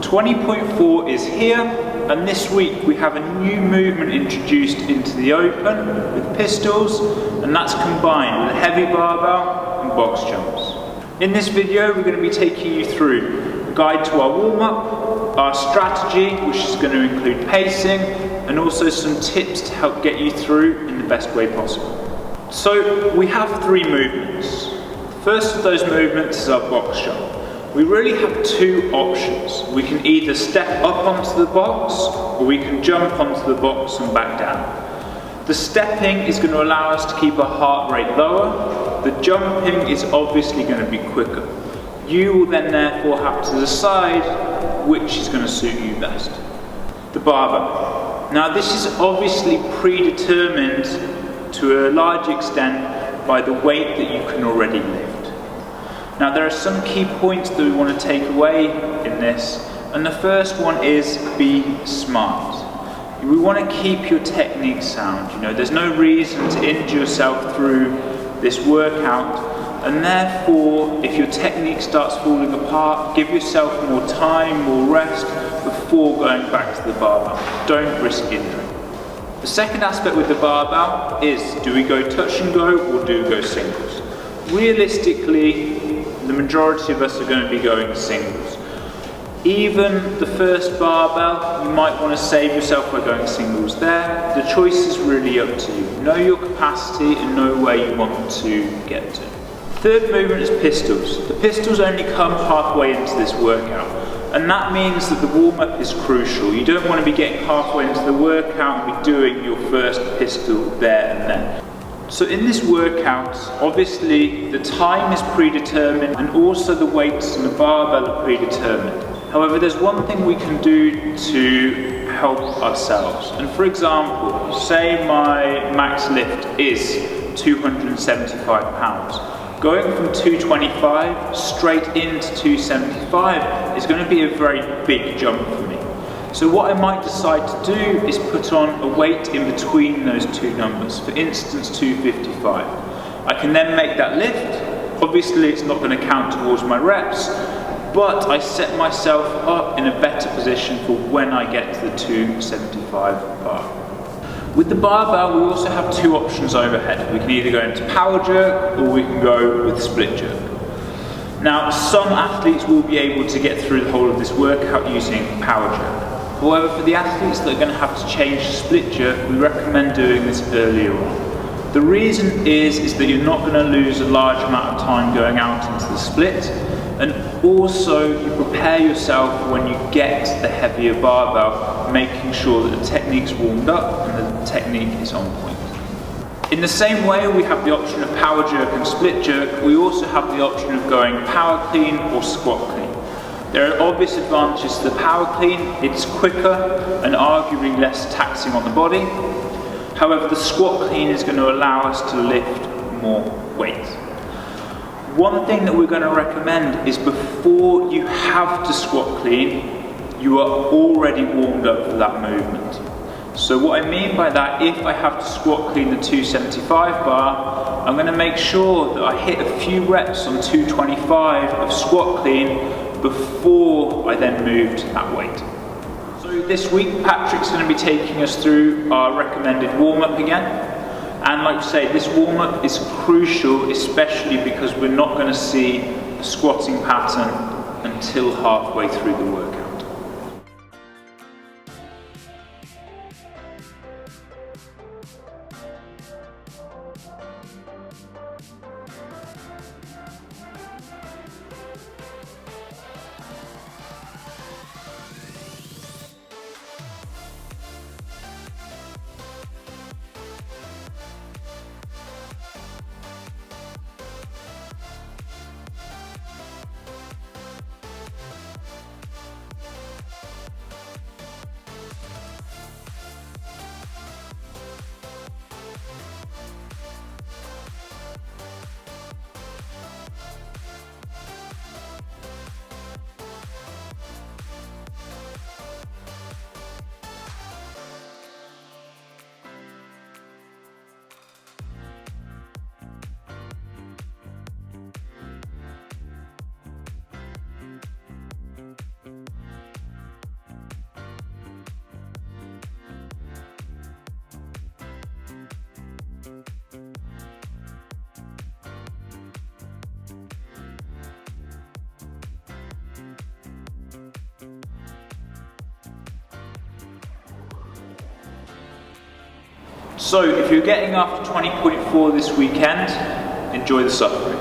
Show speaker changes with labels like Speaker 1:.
Speaker 1: 20.4 is here, and this week we have a new movement introduced into the open with pistols, and that's combined with a heavy barbell and box jumps. In this video we're going to be taking you through a guide to our warm-up, our strategy, which is going to include pacing, and also some tips to help get you through in the best way possible. So we have three movements. The first of those movements is our box jump. We really have two options. We can either step up onto the box, or we can jump onto the box and back down. The stepping is going to allow us to keep our heart rate lower. The jumping is obviously going to be quicker. You will then therefore have to decide which is going to suit you best. The barbell. Now this is obviously predetermined to a large extent by the weight that you can already lift. Now there are some key points that we want to take away in this, and the first one is be smart. We want to keep your technique sound. There's no reason to injure yourself through this workout, and therefore if your technique starts falling apart, give yourself more time, more rest before going back to the barbell. Don't risk injury. The second aspect with the barbell is, do we go touch and go or do we go singles? Realistically, the majority of us are going to be going singles. Even the first barbell, you might want to save yourself by going singles there. The choice is really up to you. Know your capacity and know where you want to get to. Third movement is pistols. The pistols only come halfway into this workout, and that means that the warm-up is crucial. You don't want to be getting halfway into the workout and be doing your first pistol there and then. So in this workout, obviously the time is predetermined and also the weights and the barbell are predetermined. However, there's one thing we can do to help ourselves. And for example, say my max lift is 275 pounds. Going from 225 straight into 275 is going to be a very big jump for me. So what I might decide to do is put on a weight in between those two numbers, for instance 255. I can then make that lift. Obviously it's not going to count towards my reps, but I set myself up in a better position for when I get to the 275 bar. With the barbell we also have two options overhead. We can either go into power jerk or we can go with split jerk. Now some athletes will be able to get through the whole of this workout using power jerk. However, for the athletes that are going to have to change to split jerk, we recommend doing this earlier on. The reason is that you're not going to lose a large amount of time going out into the split, and also you prepare yourself when you get the heavier barbell, making sure that the technique's warmed up and the technique is on point. In the same way we have the option of power jerk and split jerk, we also have the option of going power clean or squat clean. There are obvious advantages to the power clean. It's quicker and arguably less taxing on the body. However, the squat clean is going to allow us to lift more weight. One thing that we're going to recommend is before you have to squat clean, you are already warmed up for that movement. So what I mean by that, if I have to squat clean the 275 bar, I'm going to make sure that I hit a few reps on 225 of squat clean before I then move to that weight. So this week Patrick's going to be taking us through our recommended warm-up again. And like I say, this warm-up is crucial, especially because we're not going to see a squatting pattern until halfway through the workout. So if you're getting after 20.4 this weekend, enjoy the suffering.